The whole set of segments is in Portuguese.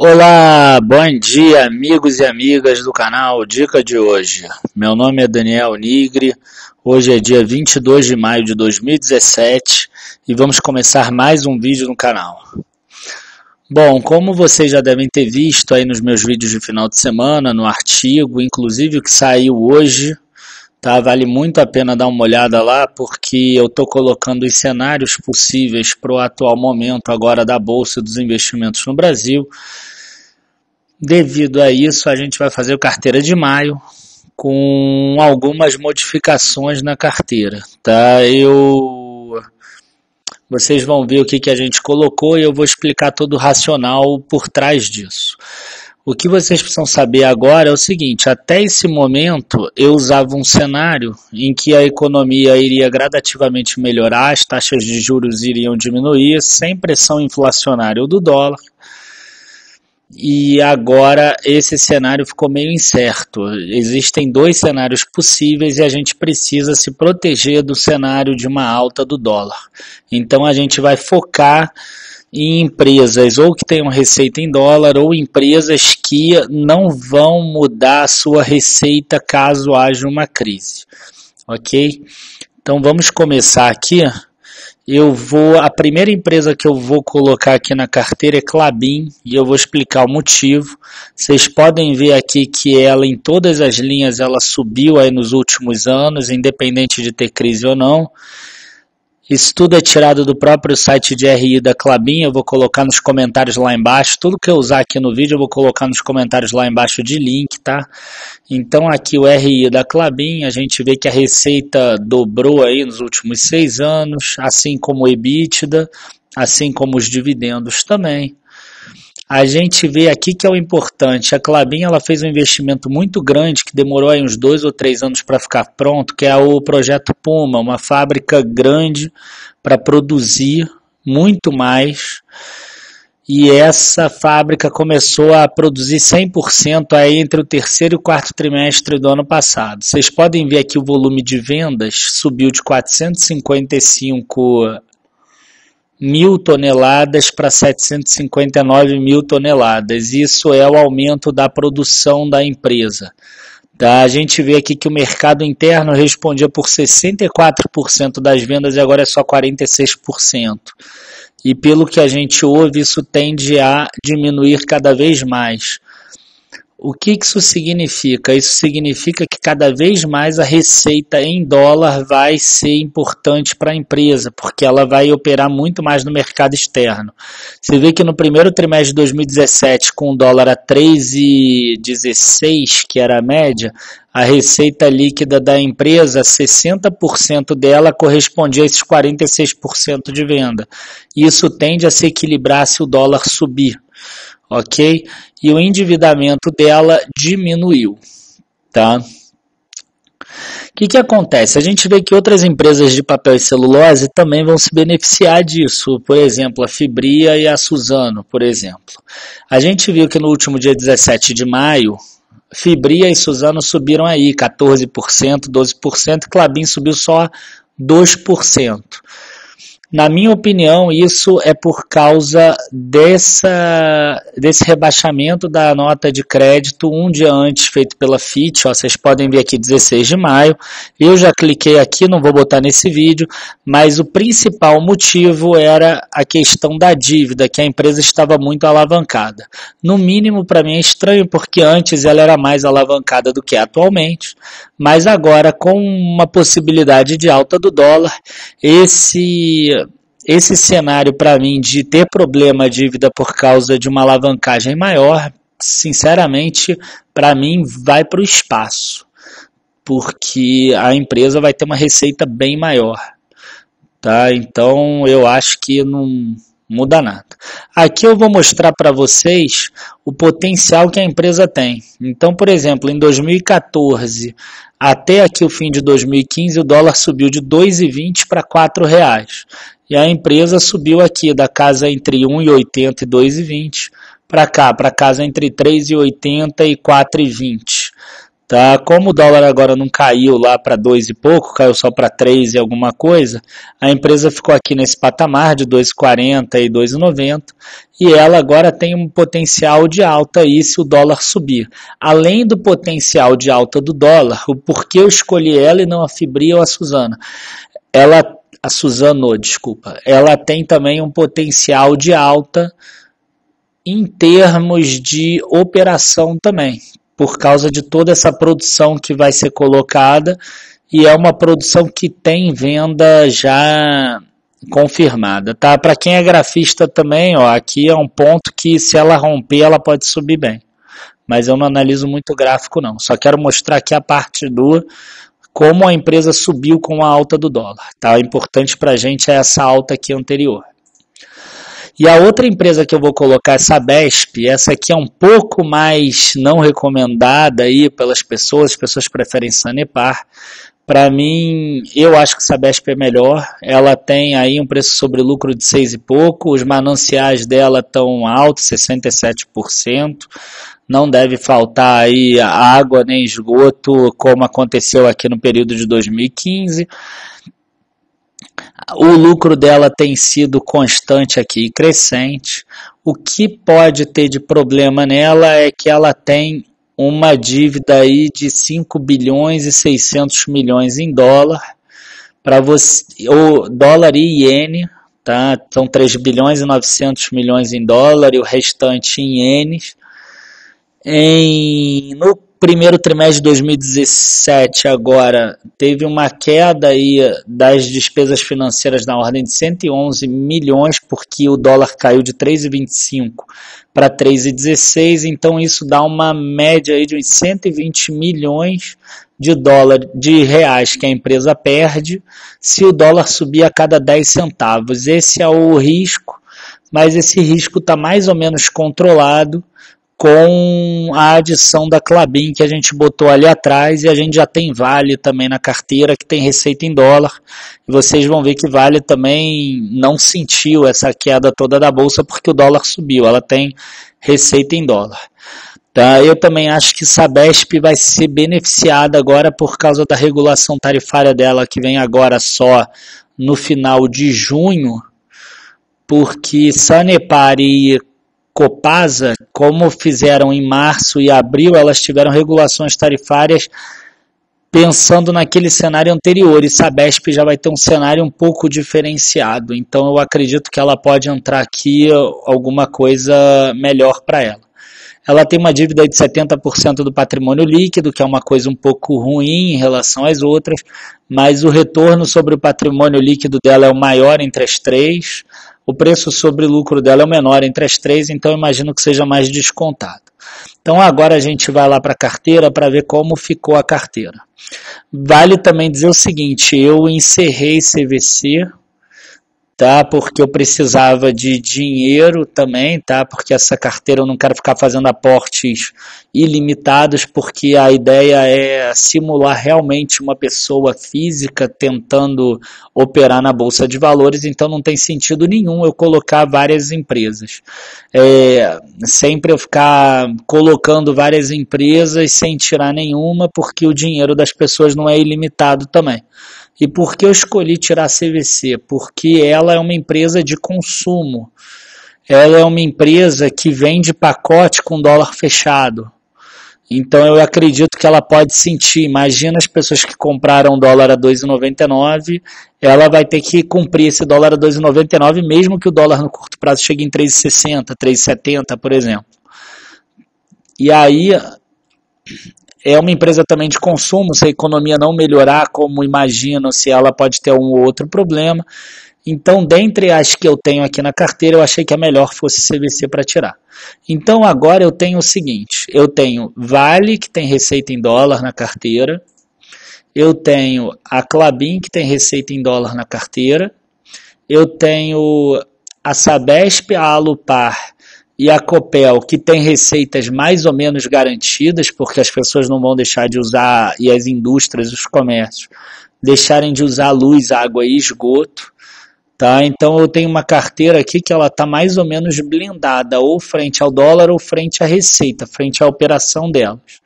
Olá, bom dia amigos e amigas do canal Dica de hoje. Meu nome é Daniel Nigri, hoje é dia 22 de maio de 2017 e vamos começar mais um vídeo no canal. Bom, como vocês já devem ter visto aí nos meus vídeos de final de semana, no artigo, inclusive o que saiu hoje, tá? Vale muito a pena dar uma olhada lá, porque eu estou colocando os cenários possíveis para o atual momento agora da Bolsa dos Investimentos no Brasil. Devido a isso, a gente vai fazer o carteira de maio com algumas modificações na carteira, tá? Vocês vão ver o que a gente colocou e eu vou explicar todo o racional por trás disso. O que vocês precisam saber agora é o seguinte: até esse momento eu usava um cenário em que a economia iria gradativamente melhorar, as taxas de juros iriam diminuir, sem pressão inflacionária do dólar. E agora esse cenário ficou meio incerto. Existem dois cenários possíveis e a gente precisa se proteger do cenário de uma alta do dólar. Então a gente vai focar em empresas ou que tenham receita em dólar ou empresas que não vão mudar a sua receita caso haja uma crise. Ok? Então vamos começar aqui. A primeira empresa que eu vou colocar aqui na carteira é Klabin e eu vou explicar o motivo. Vocês podem ver aqui que ela, em todas as linhas, ela subiu aí nos últimos anos, independente de ter crise ou não. Isso tudo é tirado do próprio site de RI da Klabin, eu vou colocar nos comentários lá embaixo. Tudo que eu usar aqui no vídeo eu vou colocar nos comentários lá embaixo de link, tá? Então aqui o RI da Klabin, a gente vê que a receita dobrou aí nos últimos 6 anos, assim como o EBITDA, assim como os dividendos também. A gente vê aqui que é o importante, a Klabin ela fez um investimento muito grande que demorou aí uns 2 ou 3 anos para ficar pronto, que é o projeto Puma, uma fábrica grande para produzir muito mais. E essa fábrica começou a produzir 100% aí entre o terceiro e o quarto trimestre do ano passado. Vocês podem ver aqui o volume de vendas subiu de 455 mil toneladas para 759 mil toneladas. Isso é o aumento da produção da empresa. Tá? A gente vê aqui que o mercado interno respondia por 64% das vendas e agora é só 46%. E pelo que a gente ouve, isso tende a diminuir cada vez mais. O que isso significa? Isso significa que cada vez mais a receita em dólar vai ser importante para a empresa, porque ela vai operar muito mais no mercado externo. Você vê que no primeiro trimestre de 2017, com o dólar a 3,16, que era a média, a receita líquida da empresa, 60% dela correspondia a esses 46% de venda. Isso tende a se equilibrar se o dólar subir. Ok? E o endividamento dela diminuiu, tá? O que acontece? A gente vê que outras empresas de papel e celulose também vão se beneficiar disso, por exemplo, a Fibria e a Suzano, por exemplo. A gente viu que no último dia 17 de maio, Fibria e Suzano subiram aí 14%, 12%, e Klabin subiu só 2%. Na minha opinião, isso é por causa desse rebaixamento da nota de crédito um dia antes, feito pela Fitch. Ó, vocês podem ver aqui 16 de maio. Eu já cliquei aqui, não vou botar nesse vídeo, mas o principal motivo era a questão da dívida, que a empresa estava muito alavancada. No mínimo, para mim é estranho, porque antes ela era mais alavancada do que atualmente, mas agora, com uma possibilidade de alta do dólar, esse cenário para mim de ter problema de dívida por causa de uma alavancagem maior, sinceramente, para mim vai para o espaço, porque a empresa vai ter uma receita bem maior, tá? Então eu acho que não muda nada. Aqui eu vou mostrar para vocês o potencial que a empresa tem. Então, por exemplo, em 2014 até aqui o fim de 2015, o dólar subiu de 2,20 para R$4. E a empresa subiu aqui da casa entre 1,80 e 2,20 para cá, para casa entre 3,80 e 4,20. Tá, como o dólar agora não caiu lá para 2 e pouco, caiu só para 3 e alguma coisa, a empresa ficou aqui nesse patamar de 2,40 e 2,90 e ela agora tem um potencial de alta aí se o dólar subir. Além do potencial de alta do dólar, o porquê eu escolhi ela e não a Fibri ou a Suzano? A Suzano, desculpa, ela tem também um potencial de alta em termos de operação também, por causa de toda essa produção que vai ser colocada e é uma produção que tem venda já confirmada, tá? Para quem é grafista também, ó, aqui é um ponto que se ela romper, ela pode subir bem. Mas eu não analiso muito gráfico não, só quero mostrar aqui a parte do como a empresa subiu com a alta do dólar, tá? O importante para a gente é essa alta aqui anterior. E a outra empresa que eu vou colocar é a Sabesp. Essa aqui é um pouco mais não recomendada aí pelas pessoas, as pessoas preferem Sanepar. Para mim, eu acho que a Sabesp é melhor. Ela tem aí um preço sobre lucro de 6 e pouco, os mananciais dela estão altos, 67%. Não deve faltar aí água nem esgoto, como aconteceu aqui no período de 2015. O lucro dela tem sido constante aqui e crescente. O que pode ter de problema nela é que ela tem uma dívida aí de 5 bilhões e 600 milhões em dólar, para você, ou dólar e iene, tá? São 3 bilhões e 900 milhões em dólar e o restante em ienes. No primeiro trimestre de 2017 agora teve uma queda aí das despesas financeiras na ordem de 111 milhões, porque o dólar caiu de 3,25 para 3,16, então isso dá uma média aí de uns 120 milhões de reais que a empresa perde se o dólar subir a cada 10 centavos. Esse é o risco, mas esse risco está mais ou menos controlado com a adição da Klabin que a gente botou ali atrás, e a gente já tem Vale também na carteira que tem receita em dólar, e vocês vão ver que Vale também não sentiu essa queda toda da bolsa porque o dólar subiu, ela tem receita em dólar. Tá? Eu também acho que Sabesp vai ser beneficiada agora por causa da regulação tarifária dela que vem agora só no final de junho, porque Sanepar e Copasa, como fizeram em março e abril, elas tiveram regulações tarifárias pensando naquele cenário anterior, e Sabesp já vai ter um cenário um pouco diferenciado, então eu acredito que ela pode entrar aqui alguma coisa melhor para ela. Ela tem uma dívida de 70% do patrimônio líquido, que é uma coisa um pouco ruim em relação às outras, mas o retorno sobre o patrimônio líquido dela é o maior entre as três, o preço sobre lucro dela é o menor entre as três, então eu imagino que seja mais descontado. Então agora a gente vai lá para a carteira para ver como ficou a carteira. Vale também dizer o seguinte, eu encerrei CVC, tá? Porque eu precisava de dinheiro também, tá? Porque essa carteira eu não quero ficar fazendo aportes ilimitados, porque a ideia é simular realmente uma pessoa física tentando operar na bolsa de valores, então não tem sentido nenhum eu colocar várias empresas. Sempre eu ficar colocando várias empresas sem tirar nenhuma, porque o dinheiro das pessoas não é ilimitado também. E por que eu escolhi tirar a CVC? Porque ela é uma empresa de consumo. Ela é uma empresa que vende pacote com dólar fechado. Então eu acredito que ela pode sentir. Imagina as pessoas que compraram dólar a 2,99, ela vai ter que cumprir esse dólar a 2,99, mesmo que o dólar no curto prazo chegue em 3,60, 3,70, por exemplo. E aí é uma empresa também de consumo, se a economia não melhorar como imagino, se ela pode ter um ou outro problema. Então, dentre as que eu tenho aqui na carteira, eu achei que a melhor fosse CVC para tirar. Então, agora eu tenho o seguinte, eu tenho Vale, que tem receita em dólar na carteira, eu tenho a Klabin, que tem receita em dólar na carteira, eu tenho a Sabesp, a Alupar e a Copel, que tem receitas mais ou menos garantidas, porque as pessoas não vão deixar de usar, e as indústrias, os comércios, deixarem de usar luz, água e esgoto. Tá? Então eu tenho uma carteira aqui que ela está mais ou menos blindada, ou frente ao dólar ou frente à receita, frente à operação delas.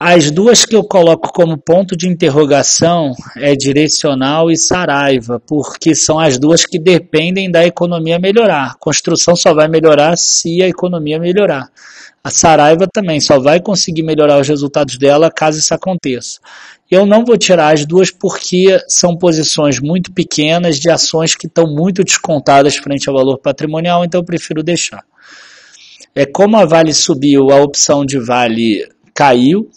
As duas que eu coloco como ponto de interrogação é Direcional e Saraiva, porque são as duas que dependem da economia melhorar. A construção só vai melhorar se a economia melhorar. A Saraiva também só vai conseguir melhorar os resultados dela caso isso aconteça. Eu não vou tirar as duas porque são posições muito pequenas de ações que estão muito descontadas frente ao valor patrimonial, então eu prefiro deixar. Como a Vale subiu, a opção de Vale caiu.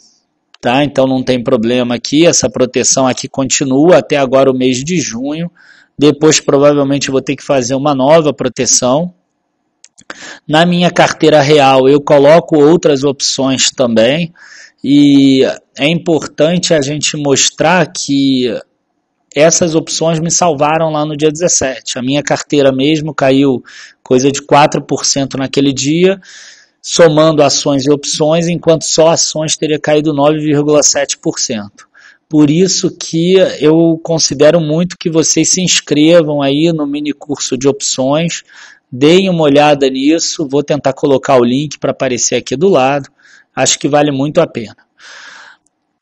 Tá? Então não tem problema aqui, essa proteção aqui continua até agora o mês de junho, depois provavelmente vou ter que fazer uma nova proteção. Na minha carteira real eu coloco outras opções também, e é importante a gente mostrar que essas opções me salvaram lá no dia 17, a minha carteira mesmo caiu coisa de 4% naquele dia, somando ações e opções, enquanto só ações teria caído 9,7%. Por isso que eu considero muito que vocês se inscrevam aí no mini curso de opções, deem uma olhada nisso, vou tentar colocar o link para aparecer aqui do lado, acho que vale muito a pena.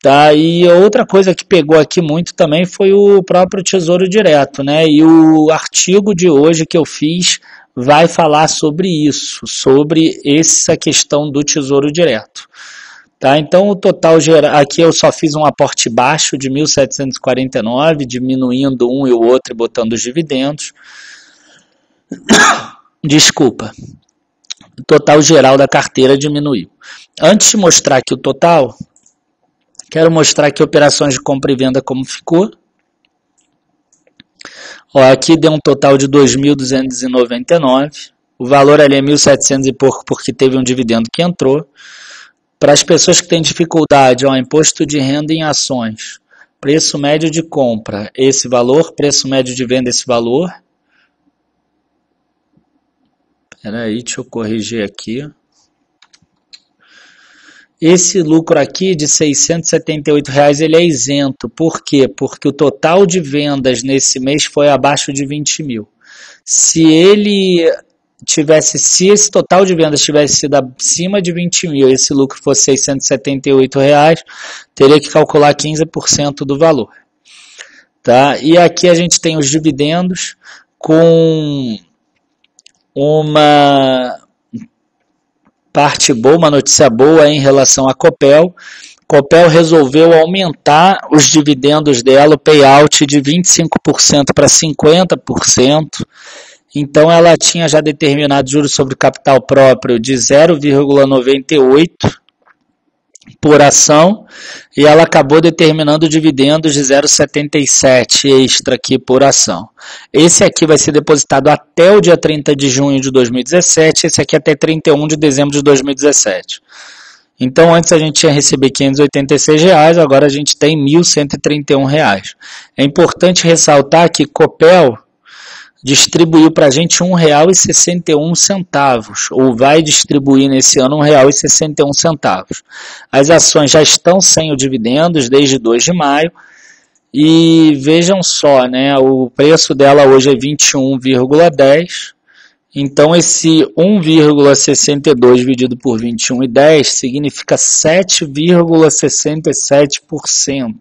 Tá, e outra coisa que pegou aqui muito também foi o próprio Tesouro Direto, né? E o artigo de hoje que eu fiz vai falar sobre isso, sobre essa questão do Tesouro Direto. Tá? Então o total geral, aqui eu só fiz um aporte baixo de 1.749, diminuindo um e o outro e botando os dividendos. Desculpa, o total geral da carteira diminuiu. Antes de mostrar aqui o total, quero mostrar aqui operações de compra e venda como ficou. Aqui deu um total de 2.299, o valor ali é 1.700 e pouco porque teve um dividendo que entrou. Para as pessoas que têm dificuldade, imposto de renda em ações, preço médio de compra, esse valor, preço médio de venda, esse valor. Espera aí, deixa eu corrigir aqui. Esse lucro aqui de R$ 678 ele é isento. Por quê? Porque o total de vendas nesse mês foi abaixo de 20 mil. Se esse total de vendas tivesse sido acima de 20 mil e esse lucro fosse R$ 678, teria que calcular 15% do valor. Tá? E aqui a gente tem os dividendos com uma parte boa, uma notícia boa em relação à Copel. Copel resolveu aumentar os dividendos dela, o payout de 25% para 50%. Então ela tinha já determinado juros sobre capital próprio de 0,98 por ação e ela acabou determinando dividendos de 0,77 extra aqui por ação. Esse aqui vai ser depositado até o dia 30 de junho de 2017, esse aqui até 31 de dezembro de 2017. Então antes a gente ia receber R$ 586, agora a gente tem R$ 1.131. É importante ressaltar que Copel distribuiu para a gente R$ 1,61, ou vai distribuir nesse ano R$ 1,61. As ações já estão sem o dividendos desde 2 de maio, e vejam só, né, o preço dela hoje é 21,10, então esse 1,62 dividido por 21,10 significa 7,67%.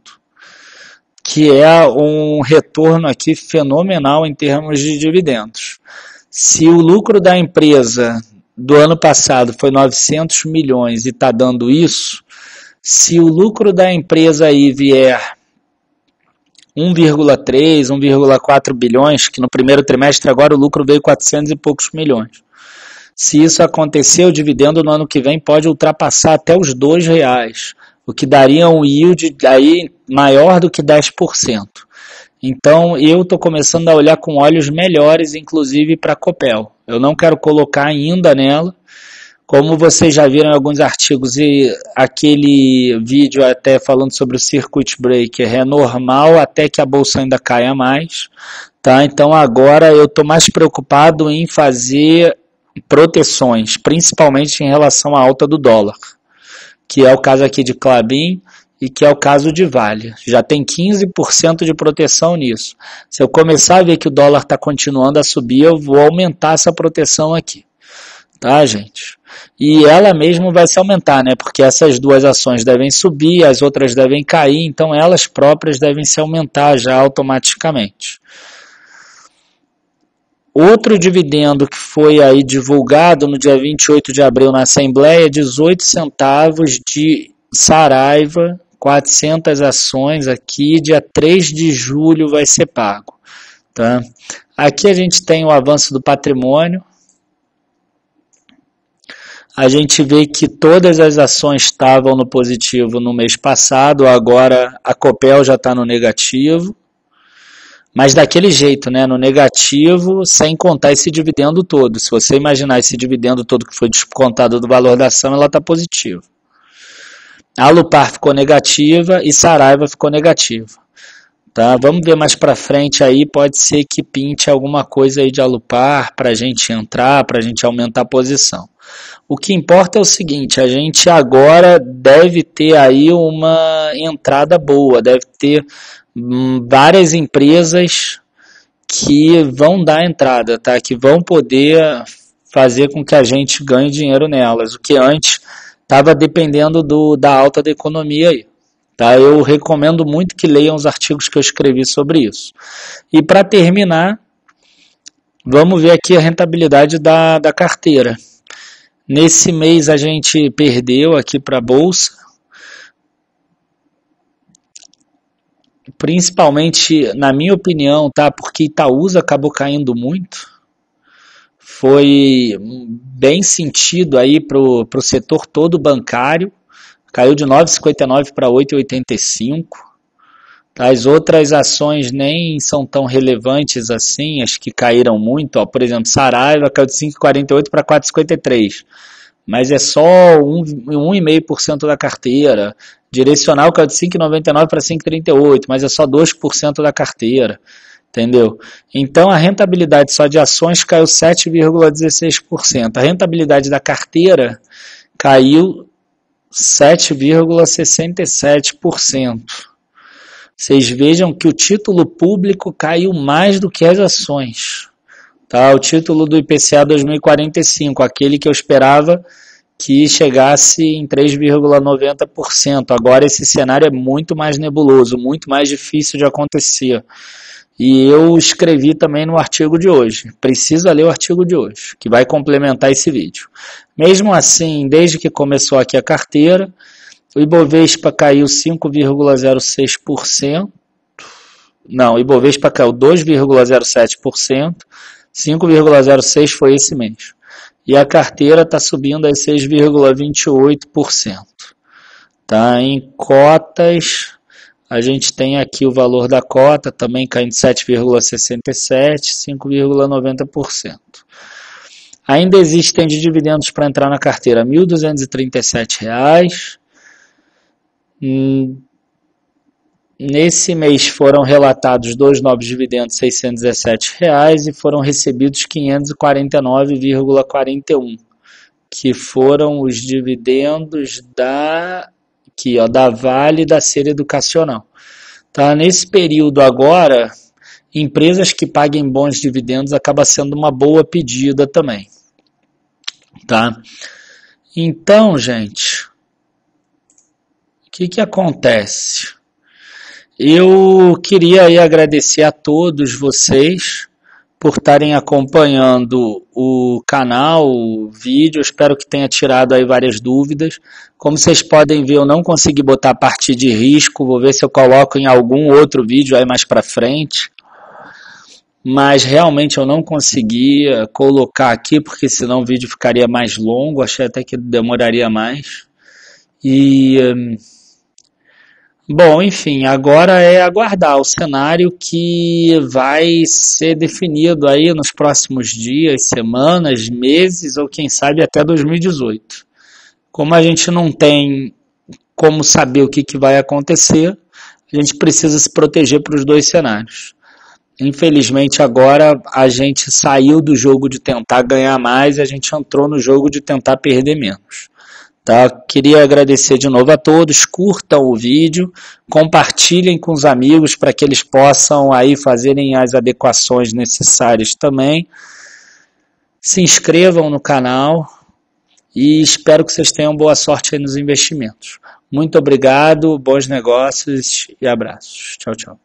Que é um retorno aqui fenomenal em termos de dividendos. Se o lucro da empresa do ano passado foi 900 milhões e está dando isso, se o lucro da empresa aí vier 1,3, 1,4 bilhões, que no primeiro trimestre agora o lucro veio 400 e poucos milhões. Se isso acontecer, o dividendo no ano que vem pode ultrapassar até os R$2, o que daria um yield aí maior do que 10%. Então eu estou começando a olhar com olhos melhores, inclusive para a Copel. Eu não quero colocar ainda nela, como vocês já viram em alguns artigos e aquele vídeo até falando sobre o circuit breaker, é normal até que a bolsa ainda caia mais. Tá? Então agora eu estou mais preocupado em fazer proteções, principalmente em relação à alta do dólar, que é o caso aqui de Klabin e que é o caso de Vale. Já tem 15% de proteção nisso. Se eu começar a ver que o dólar está continuando a subir, eu vou aumentar essa proteção aqui. tá, gente? E ela mesmo vai se aumentar, né? Porque essas duas ações devem subir, as outras devem cair, então elas próprias devem se aumentar já automaticamente. Outro dividendo que foi aí divulgado no dia 28 de abril na Assembleia, 18 centavos de Saraiva, 400 ações aqui, dia 3 de julho vai ser pago. Tá? Aqui a gente tem o avanço do patrimônio. A gente vê que todas as ações estavam no positivo no mês passado, agora a Copel já está no negativo. Mas daquele jeito, né, no negativo, sem contar esse dividendo todo. Se você imaginar esse dividendo todo que foi descontado do valor da ação, ela está positiva. A Alupar ficou negativa e Saraiva ficou negativa. Tá? Vamos ver mais para frente aí, pode ser que pinte alguma coisa aí de Alupar para a gente entrar, para a gente aumentar a posição. O que importa é o seguinte, a gente agora deve ter aí uma entrada boa, deve ter várias empresas que vão dar entrada, tá? Que vão poder fazer com que a gente ganhe dinheiro nelas, o que antes estava dependendo da alta da economia aí. Tá? Eu recomendo muito que leiam os artigos que eu escrevi sobre isso. E para terminar, vamos ver aqui a rentabilidade da carteira. Nesse mês a gente perdeu aqui para a Bolsa, principalmente, na minha opinião, tá? Porque Itaúsa acabou caindo muito. Foi bem sentido aí para o setor todo bancário. Caiu de 9,59 para 8,85. As outras ações nem são tão relevantes assim, as que caíram muito. Ó, por exemplo, Saraiva caiu de 5,48 para 4,53. Mas é só 1,5% da carteira. Direcional caiu de 5,99 para 5,38, mas é só 2% da carteira, entendeu? Então a rentabilidade só de ações caiu 7,16%. A rentabilidade da carteira caiu 7,67%. Vocês vejam que o título público caiu mais do que as ações. Tá? O título do IPCA 2045, aquele que eu esperava que chegasse em 3,90%. Agora esse cenário é muito mais nebuloso, muito mais difícil de acontecer. E eu escrevi também no artigo de hoje. Precisa ler o artigo de hoje, que vai complementar esse vídeo. Mesmo assim, desde que começou aqui a carteira, o Ibovespa caiu 5,06%. Não, o Ibovespa caiu 2,07%. 5,06% foi esse mês. E a carteira está subindo a 6,28%. Tá? Em cotas, a gente tem aqui o valor da cota, também caindo 7,67%, 5,90%. Ainda existem de dividendos para entrar na carteira, R$ 1.237. Nesse mês foram relatados 2 novos dividendos, R$ 617, e foram recebidos 549,41, que foram os dividendos da Vale e da Ser Educacional. Tá? Nesse período agora, empresas que paguem bons dividendos acaba sendo uma boa pedida também. Tá? Então, gente, o que acontece? Eu queria aí agradecer a todos vocês por estarem acompanhando o canal, o vídeo. Eu espero que tenha tirado aí várias dúvidas. Como vocês podem ver, eu não consegui botar a parte de risco. Vou ver se eu coloco em algum outro vídeo aí mais para frente. Mas realmente eu não consegui colocar aqui, porque senão o vídeo ficaria mais longo. Achei até que demoraria mais. Bom, enfim, agora é aguardar o cenário que vai ser definido aí nos próximos dias, semanas, meses ou quem sabe até 2018. Como a gente não tem como saber o que vai acontecer, a gente precisa se proteger para os dois cenários. Infelizmente agora a gente saiu do jogo de tentar ganhar mais e a gente entrou no jogo de tentar perder menos. Tá? Queria agradecer de novo a todos, curtam o vídeo, compartilhem com os amigos para que eles possam aí fazerem as adequações necessárias também. Se inscrevam no canal e espero que vocês tenham boa sorte aí nos investimentos. Muito obrigado, bons negócios e abraços. Tchau, tchau.